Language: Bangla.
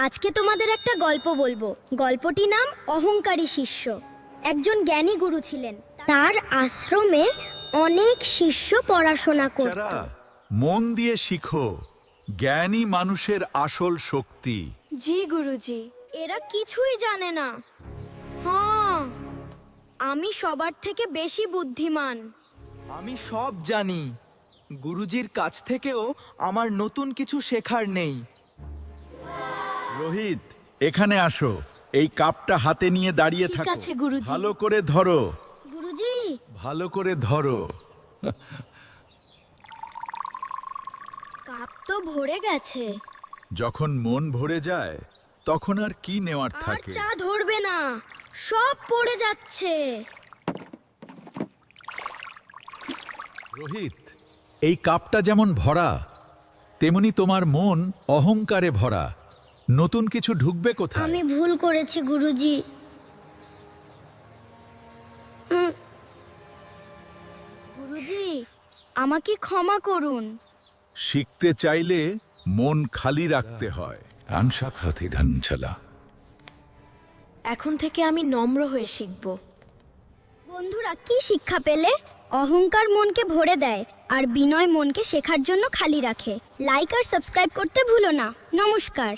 আজকে তোমাদের একটা গল্প বলবো। গল্পটি নাম অহংকারী শিষ্য। একজন জ্ঞানী গুরু ছিলেন, তার আশ্রমে অনেক শিষ্য পড়াশোনা করত। যারা মন দিয়ে শিখো, জ্ঞানী মানুষের আসল শক্তি। জি গুরুজি। এরা কিছুই জানে না। হ্যাঁ, আমি সবার থেকে বেশি বুদ্ধিমান। আমি সব জানি। গুরুজির কাছ থেকেও আমার নতুন কিছু শেখার নেই। রোহিত, এখানে আসো। এই কাপটা হাতে নিয়ে দাঁড়িয়ে ঠিক থাকো। আছে, গুরুজি। ভালো করে ধরো, গুরুজি, ভালো করে ধরো। কাপ তো ভরে গেছে। যখন মন ভরে যায় তখন আর কি নেওয়ার আর থাকে? চা ধরবে না, সব পড়ে যাচ্ছে। রোহিত, এই কাপটা যেমন ভরা, তেমনি তোমার মন অহংকারে ভরা। নতুন কিছু ঢুকবে কোথায়? আমি ভুল করেছি গুরুজি। গুরুজি, আমাকে ক্ষমা করুন। শিখতে চাইলে মন খালি রাখতে হয়। আনসা প্রতিধান চলা। এখন থেকে আমি নম্র হয়ে শিখব। বন্ধুরা, কি শিক্ষা পেলে? অহংকার মনকে ভরে দেয় আর বিনয় মনকে শেখার জন্য খালি রাখে। লাইক আর সাবস্ক্রাইব করতে ভুলো না। নমস্কার।